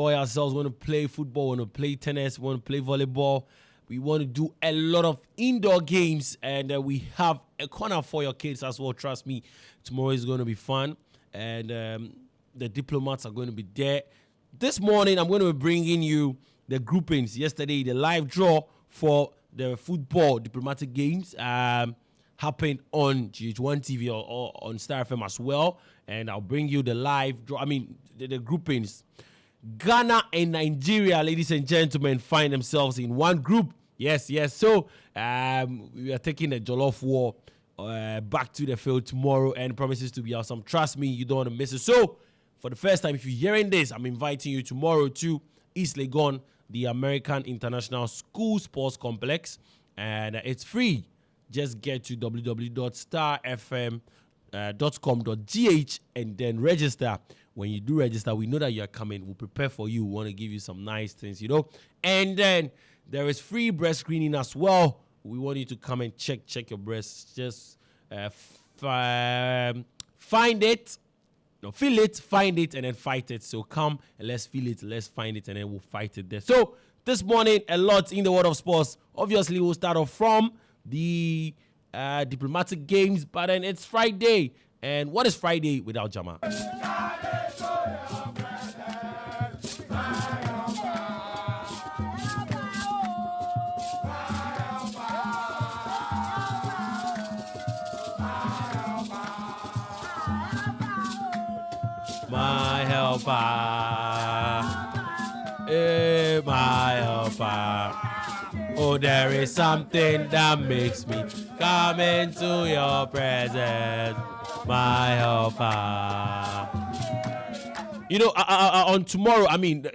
enjoy ourselves, want to play football, want to play tennis, want to play volleyball. We want to do a lot of indoor games, and we have a corner for your kids as well. Trust me, tomorrow is going to be fun, and the diplomats are going to be there. This morning, I'm going to be bringing you the groupings. Yesterday, the live draw for the football diplomatic games happened on GH1 TV or on Star FM as well, and I'll bring you the live draw. The groupings. Ghana and Nigeria, ladies and gentlemen, find themselves in one group. Yes. So we are taking the Jollof War back to the field tomorrow, and promises to be awesome. Trust me, you don't want to miss it. So, for the first time, if you're hearing this, I'm inviting you tomorrow to East Legon, the American International School Sports Complex, and it's free. Just get to www.starfm.com.gh and then register. When you do register, we know that you are coming. We'll prepare for you. We want to give you some nice things, And then there is free breast screening as well. We want you to come and check your breasts. Just find it. No, feel it, find it, and then fight it. So come and let's feel it, let's find it, and then we'll fight it there. So this morning, a lot in the world of sports. Obviously, we'll start off from the diplomatic games, but then it's Friday. And what is Friday without Jama? My helper, my helper. Oh, there is something that makes me come into your presence, my helper. On tomorrow,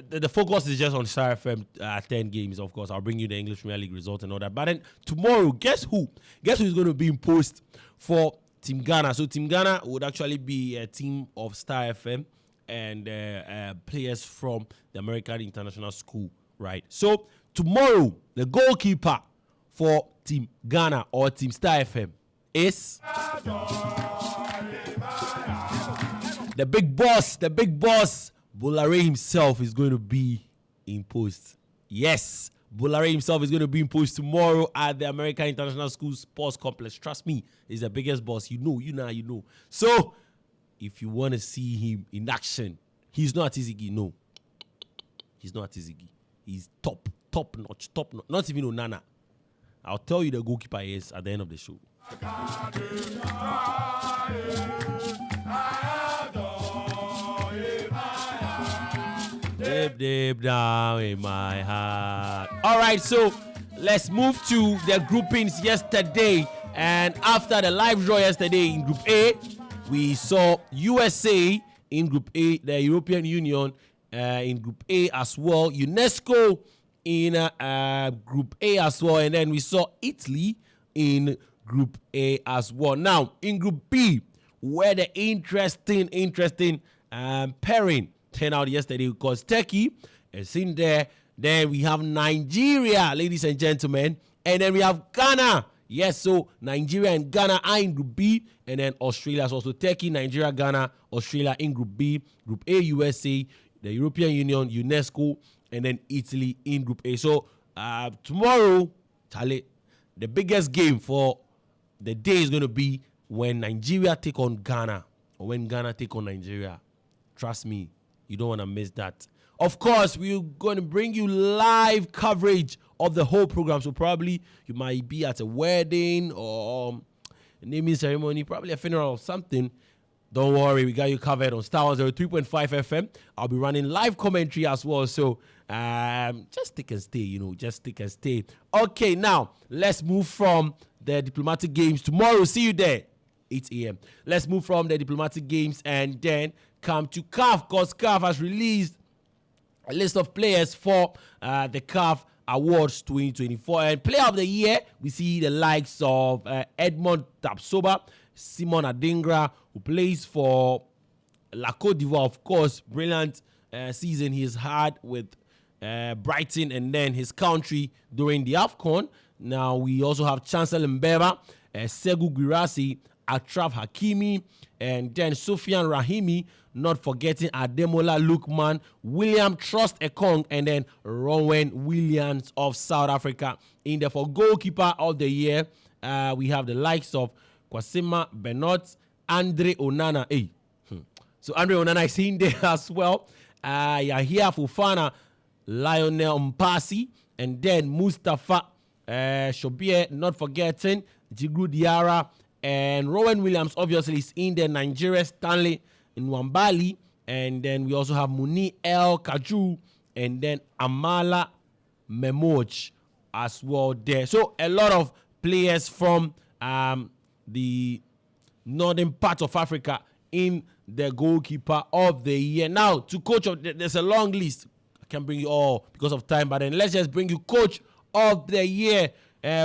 the focus is just on Star FM 10 games, of course. I'll bring you the English Premier League result and all that. But then tomorrow, guess who? Guess who is going to be in post for Team Ghana? So Team Ghana would actually be a team of Star FM and players from the American International School, right? So tomorrow, the goalkeeper for Team Ghana or Team Star FM is the big boss, Bolare himself is going to be in post. Yes, Bolare himself is going to be in post tomorrow at the American International School Sports Complex. Trust me, he's the biggest boss. You know. So, if you want to see him in action, he's not Tizigi, no. He's not Tizigi. He's top notch. Not even Onana. I'll tell you the goalkeeper is at the end of the show. Deep down in my heart. All right, so let's move to the groupings yesterday. And after the live draw yesterday in Group A, we saw USA in Group A, the European Union in Group A as well, UNESCO in Group A as well, and then we saw Italy in Group A as well. Now, in Group B, where the interesting pairing turned out yesterday, because Turkey is in there. Then we have Nigeria, ladies and gentlemen, and then we have Ghana. Yes, so Nigeria and Ghana are in Group B, and then Australia is also Turkey, Nigeria, Ghana, Australia in Group B, Group A, USA, the European Union, UNESCO, and then Italy in Group A. So tomorrow, Charlie, the biggest game for the day is going to be when Nigeria take on Ghana, or when Ghana take on Nigeria. Trust me, you don't want to miss that. Of course, we're going to bring you live coverage of the whole program. So probably you might be at a wedding or a naming ceremony, probably a funeral or something. Don't worry, we got you covered on Star 103.5 FM. I'll be running live commentary as well. So just stick and stay, just stick and stay. Okay, now let's move from the diplomatic games. Tomorrow, see you there, 8 a.m. Let's move from the diplomatic games and then come to CAF, because CAF has released a list of players for the CAF Awards 2024. And Player of the Year, we see the likes of Edmond Tapsoba, Simon Adingra, who plays for La Côte d'Ivoire, of course. Brilliant season he's had with Brighton and then his country during the AFCON. Now, we also have Chancellor Mbeba, Segu Girassi, Atraf Hakimi, and then Sofian Rahimi, not forgetting Ademola Lukman, William Trust Ekong, and then Rowan Williams of South Africa. In there for goalkeeper of the year, we have the likes of Kwasima Benot, Andre Onana. Hey. So Andre Onana is in there as well. Yahia Fufana, Lionel Mpasi, and then Mustafa Shobie, not forgetting Jigu Diarra, and Rowan Williams obviously is in there. Nigeria Stanley Nwambali, and then we also have Muni El Kaju, and then Amala Memoj as well there. So a lot of players from the northern part of Africa in the goalkeeper of the year. Now to coach of there's a long list. I can't bring you all because of time, but then let's just bring you coach of the year.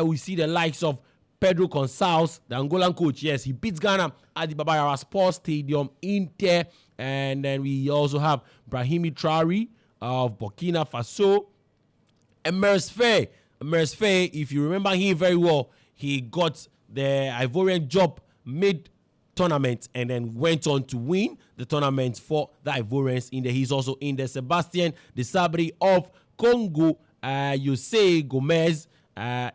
We see the likes of Pedro Gonçalves, the Angolan coach. Yes, he beats Ghana at the Baba Yara Sports Stadium in there. And then we also have Brahimi Traore of Burkina Faso. Emers Faye. Emers Faye, if you remember him very well, he got the Ivorian job mid tournament and then went on to win the tournament for the Ivorians. In there, he's also in there. Sebastian Desabre of Congo, Jose Gomez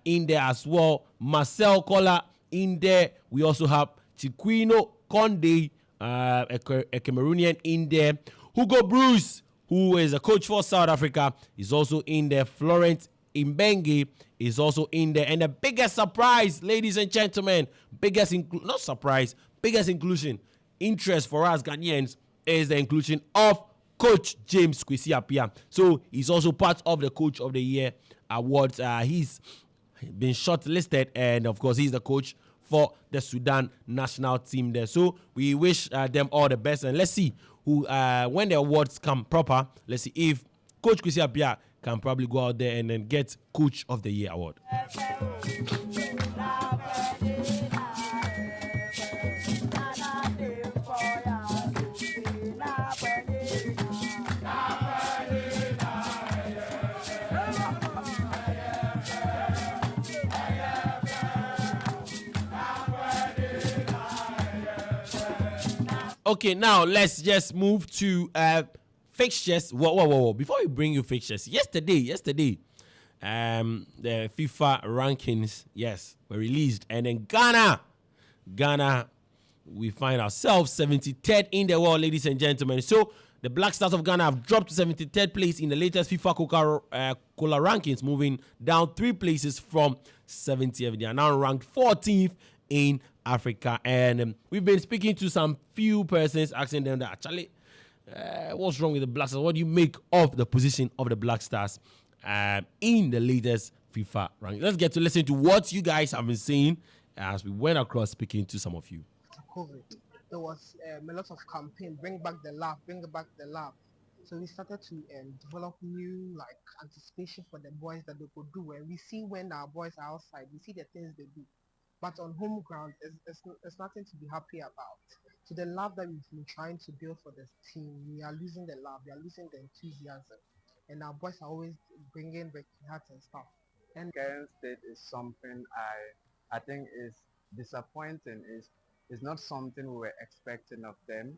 in there as well. Marcel Koller in there. We also have Chiquino Conde, a Cameroonian in there. Hugo Bruce, who is a coach for South Africa, is also in there. Florent Imbenge is also in there. And the biggest surprise, ladies and gentlemen, biggest inclusion, interest for us Ghanaians is the inclusion of Coach James Kwesi Appiah. So he's also part of the Coach of the Year awards. He's been shortlisted, and of course, he's the coach for the Sudan national team there. So we wish them all the best, and let's see who, when the awards come proper, let's see if Coach Kwesi Appiah can probably go out there and then get Coach of the Year award. Okay, now let's just move to fixtures. Whoa. Before we bring you fixtures, yesterday, the FIFA rankings, yes, were released. And then Ghana, we find ourselves 73rd in the world, ladies and gentlemen. So the Black Stars of Ghana have dropped to 73rd place in the latest FIFA Coca-Cola rankings, moving down 3 places from 70th. They are now ranked 14th in Africa. And we've been speaking to some few persons, asking them that actually, what's wrong with the Black Stars? What do you make of the position of the Black Stars in the latest FIFA ranking? Let's get to listen to what you guys have been saying as we went across speaking to some of you. COVID, there was a lot of campaign, bring back the lab. So we started to develop new anticipation for the boys that they could do. And we see when our boys are outside, we see the things they do. But on home ground, there's nothing to be happy about. So the love that we've been trying to build for this team, we are losing the love, we are losing the enthusiasm. And our boys are always bringing breaking hearts and stuff. And Current state is something I think is disappointing. Is not something we were expecting of them.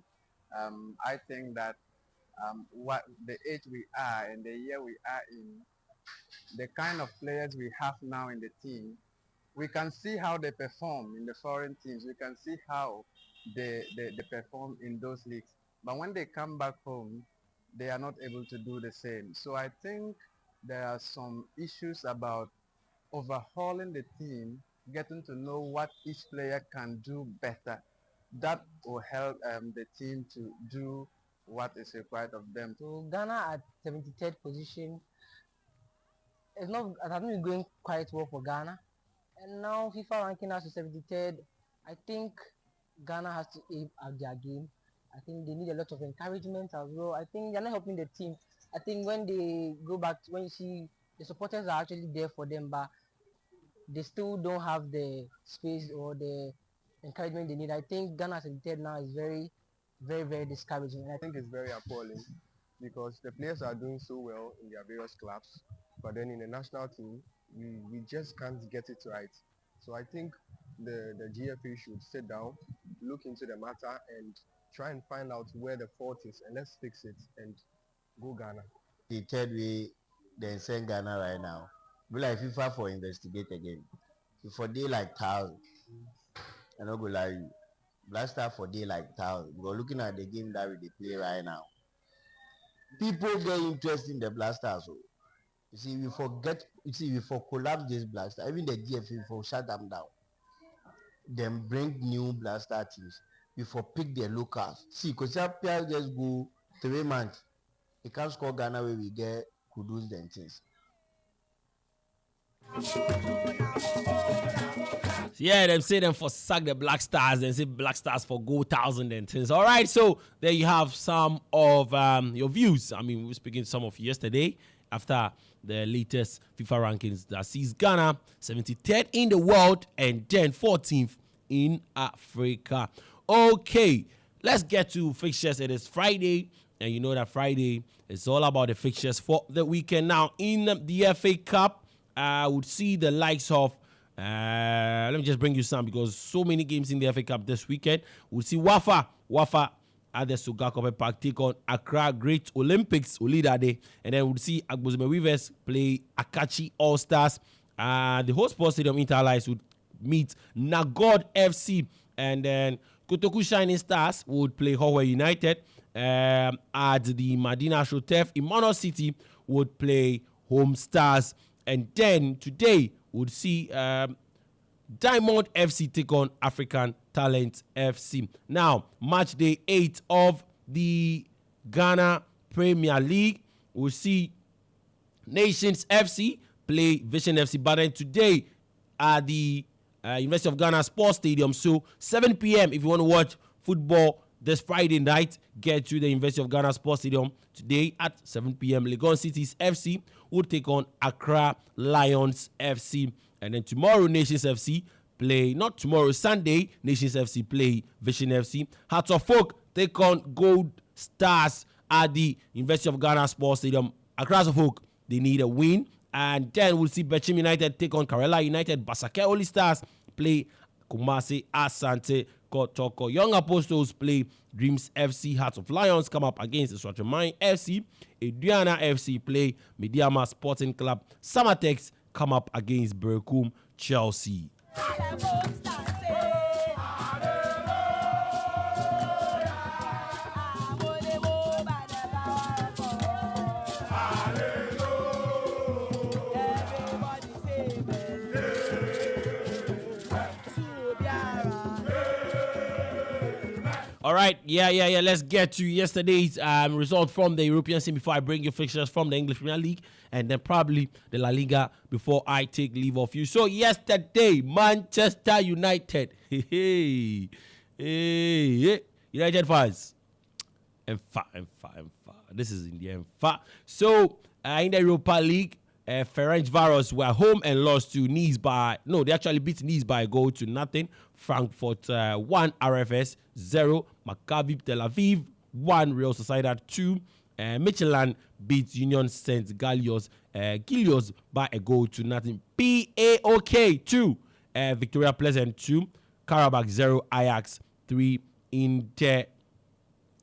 I think that what the age we are and the year we are in, the kind of players we have now in the team, we can see how they perform in the foreign teams. We can see how they perform in those leagues. But when they come back home, they are not able to do the same. So I think there are some issues about overhauling the team, getting to know what each player can do better. That will help the team to do what is required of them. so Ghana at 73rd position, it's not, it hasn't been going quite well for Ghana. And now FIFA ranking us to 73rd. I think Ghana has to aim at their game. I think they need a lot of encouragement as well. I think they're not helping the team. I think when they go back, when you see the supporters are actually there for them, but they still don't have the space or the encouragement they need. I think Ghana 73rd now is very, very, very discouraging. And I think it's very appalling because the players are doing so well in their various clubs, but then in the national team, we just can't get it right. So I think the GFA should sit down, look into the matter, and try and find out where the fault is, and let's fix it and go Ghana. The third way, they send Ghana right now. Be like FIFA for investigate again. For day like thousand, I don't go lie you. Black Star for day like thousand. Because looking at the game that we play right now, people get interested in the Black Stars. So you see, we forget. You see, we for collapse this Black Star. Even the GFA for shut them down. Then bring new Black Star teams. Before pick their locals. See, because PL just go 3 months. He can't score Ghana where we get Kudus and things. Yeah, them say them for sack the Black Stars and say Black Stars for go 1,000 and things. All right, so there you have some of your views. I mean, we were speaking to some of you yesterday after the latest FIFA rankings that sees Ghana 73rd in the world and then 14th in Africa. Okay, let's get to fixtures. It is Friday, and you know that Friday is all about the fixtures for the weekend. Now, in the FA Cup, I would see the likes of let me just bring you some because so many games in the FA Cup this weekend. We'll see Wafa at the Sugakope Park take on Accra Great Olympics Olidade, and then we'll see Agbozome Weavers play Akachi All Stars. The host Sports Stadium Interlights would meet Nagod FC, and then Kotoku Shining Stars would play Howe United. At the Madina Shotef, Emmanuel City would play Home Stars, and then today would see Diamond FC take on African Talent FC. Now, match day 8 of the Ghana Premier League, we'll see Nations FC play Vision FC. But then today at the University of Ghana Sports Stadium, so 7 p.m. if you want to watch football this Friday night, get to the University of Ghana Sports Stadium today at 7 p.m. Legon Cities FC will take on Accra Lions FC. And then tomorrow, Nations FC play, not tomorrow, Sunday, Nations FC play Vision FC. Hearts of Folk take on Gold Stars at the University of Ghana Sports Stadium. Accra Folk, they need a win. And then we'll see Bechim United take on Karela United. Basake Oli Stars play Kumasi Asante Kotoko. Young Apostles play Dreams FC. Hearts of Lions come up against Swatramine FC. Adriana FC play Mediama Sporting Club. Samatex come up against Berkum Chelsea. All right, yeah. Let's get to yesterday's result from the European scene before I bring you fixtures from the English Premier League and then probably the La Liga before I take leave of you. So yesterday, Manchester United, United fans, Emfa. This is in the Emfa. So in the Europa League, Ferencvaros were home and lost to Nice they actually beat Nice by a goal to nothing. Frankfurt 1, RFS 0, Maccabi Tel Aviv 1, Real Sociedad 2, Michelin beat Union Saint Gilloise by a goal to nothing. PAOK 2, Victoria Pleasant 2, Karabakh 0, Ajax 3, Inter,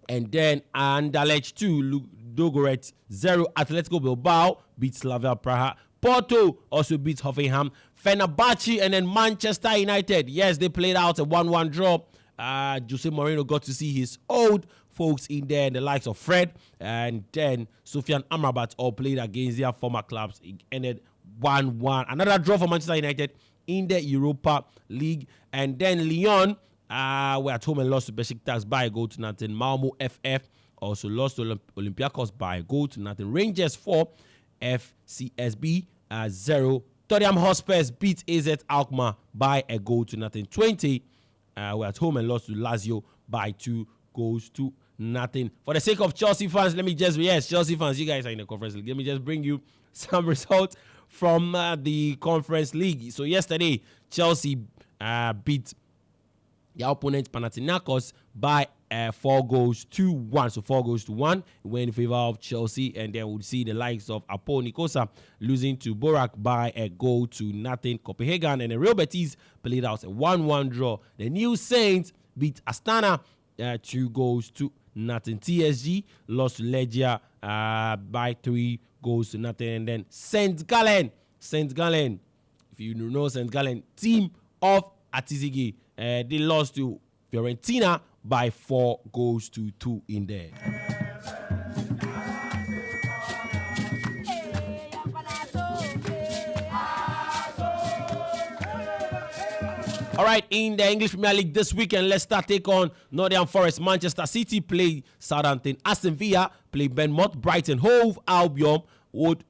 and then Anderlecht 2, Dogoret 0, Atletico Bilbao beats Slavia Praha. Porto also beats Hoffenheim. Fenerbahce and then Manchester United. Yes, they played out a 1-1 draw. Jose Mourinho got to see his old folks in there, the likes of Fred and then Sufyan Amrabat all played against their former clubs. It ended 1-1. Another draw for Manchester United in the Europa League. And then Lyon were at home and lost to Besiktas by a goal to nothing. Malmo FF also lost to Olympiacos by a goal to nothing. Rangers 4, FCSB 0. Tottenham Hotspurs beat AZ Alkmaar by a goal to nothing. 20 were at home and lost to Lazio by 2 goals to nothing. For the sake of Chelsea fans, Chelsea fans, you guys are in the Conference League. Let me just bring you some results from the Conference League. So yesterday, Chelsea beat their opponent Panathinaikos by 4 goals to 1. So 4 goals to 1 win in favor of Chelsea. And then we'll see the likes of Apo Nicosia losing to Borak by a goal to nothing. Copenhagen and the Real Betis played out a 1-1 draw. The New Saints beat Astana 2 goals to nothing. TSG lost to Legia by 3 goals to nothing. And then St. Gallen, if you know St. Gallen, team of Atizigi, they lost to Fiorentina by 4 goals to 2 in there. All right, in the English Premier League this weekend, Leicester take on Nottingham Forest. Manchester City play Southampton. Aston Villa play Bournemouth. Brighton Hove Albion would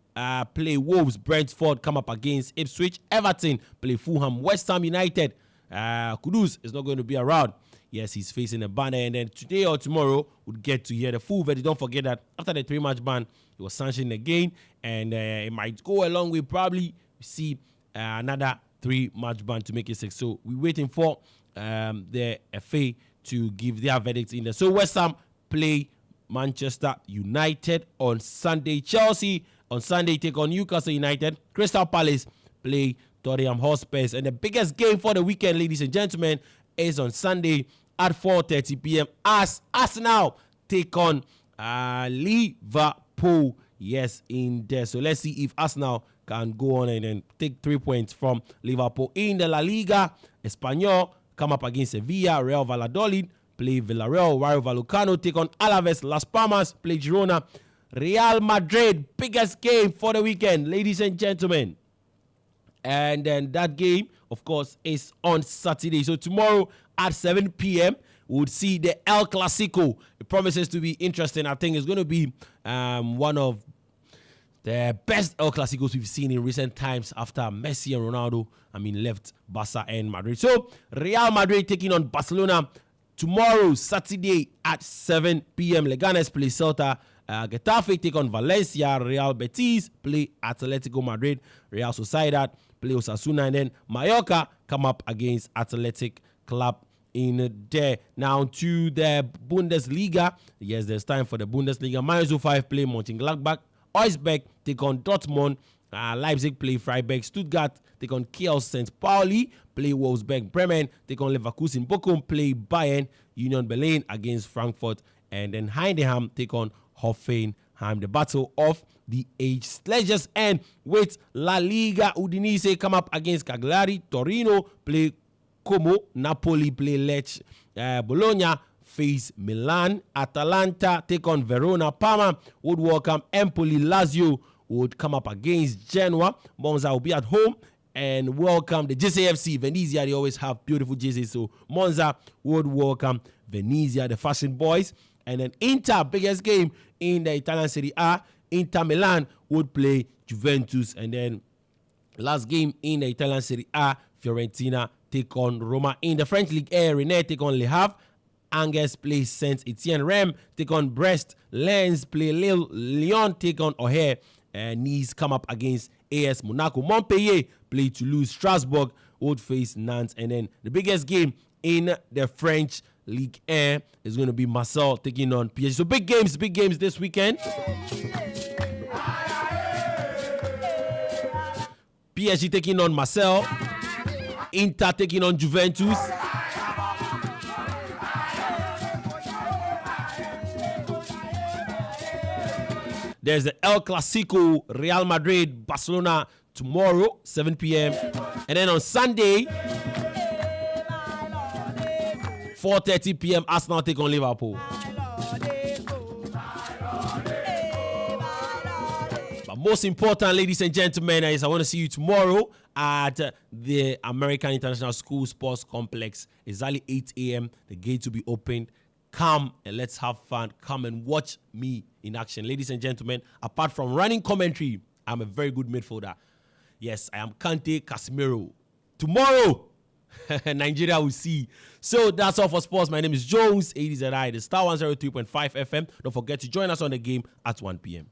play Wolves. Brentford come up against Ipswich. Everton play Fulham. West Ham United. Kudus is not going to be around. Yes, he's facing a ban. And then today or tomorrow, we'll get to hear the full verdict. Don't forget that after the 3-match ban, it was sanctioned again. And it might go along with probably see another 3-match ban to make it 6. So we're waiting for the FA to give their verdict in there. So West Ham play Manchester United on Sunday. Chelsea on Sunday take on Newcastle United. Crystal Palace play Tottenham Hotspur. And the biggest game for the weekend, ladies and gentlemen, is on Sunday at 4:30 p.m. as Arsenal take on Liverpool. Yes, in there. So let's see if Arsenal can go on and then take 3 points from Liverpool. In the La Liga, Espanyol come up against Sevilla. Real Valladolid play Villarreal. Rayo Vallecano take on Alaves. Las Palmas play Girona. Real Madrid, biggest game for the weekend, ladies and gentlemen. And then that game, of course, is on Saturday. So tomorrow at 7 p.m., we'll see the El Clasico. It promises to be interesting. I think it's going to be one of the best El Clasicos we've seen in recent times after Messi and Ronaldo, left Barca and Madrid. So Real Madrid taking on Barcelona tomorrow, Saturday at 7 p.m. Leganes play Celta. Getafe take on Valencia. Real Betis play Atletico Madrid. Real Sociedad play Osasuna. And then Mallorca come up against Athletic Club in there. Now to the Bundesliga. Yes, there's time for the Bundesliga. Mainz 05 play Mönchengladbach. Augsburg take on Dortmund. Leipzig play Freiburg. Stuttgart take on Kiel. St. Pauli play Wolfsburg. Bremen take on Leverkusen. Bochum play Bayern. Union Berlin against Frankfurt. And then Heidenheim take on Hoffenheim. The battle of the age. Let's just end with La Liga. Udinese come up against Cagliari. Torino play Como. Napoli play Lecce. Bologna face Milan. Atalanta take on Verona. Parma would welcome Empoli. Lazio would come up against Genoa. Monza will be at home and welcome the JCFC. Venezia, they always have beautiful jerseys. So Monza would welcome Venezia, the fashion boys. And then Inter, biggest game in the Italian Serie A. Inter Milan would play Juventus. And then last game in the Italian Serie A, Fiorentina take on Roma. In the French League A, Rennes take on Le Havre. Angers play Saint-Etienne. Rennes take on Brest. Lens play Lille. Lyon take on O'Hare. Nice come up against AS Monaco. Montpellier play Toulouse. Strasbourg would face Nantes. And then the biggest game in the French League A is going to be Marseille taking on PSG. So big games this weekend. PSG taking on Marseille. Inter taking on Juventus. There's the El Clasico, Real Madrid, Barcelona tomorrow, 7 p.m. And then on Sunday, 4:30 p.m. Arsenal take on Liverpool. But most important, ladies and gentlemen, is I want to see you tomorrow at the American International School Sports Complex. Exactly 8 a.m. The gate will be opened. Come and let's have fun. Come and watch me in action. Ladies and gentlemen, apart from running commentary, I'm a very good midfielder. Yes, I am Kante Casemiro. Tomorrow, Nigeria will see. So that's all for sports. My name is Jones, 80s and I, the Star 103.5 FM. Don't forget to join us on the game at 1 p.m.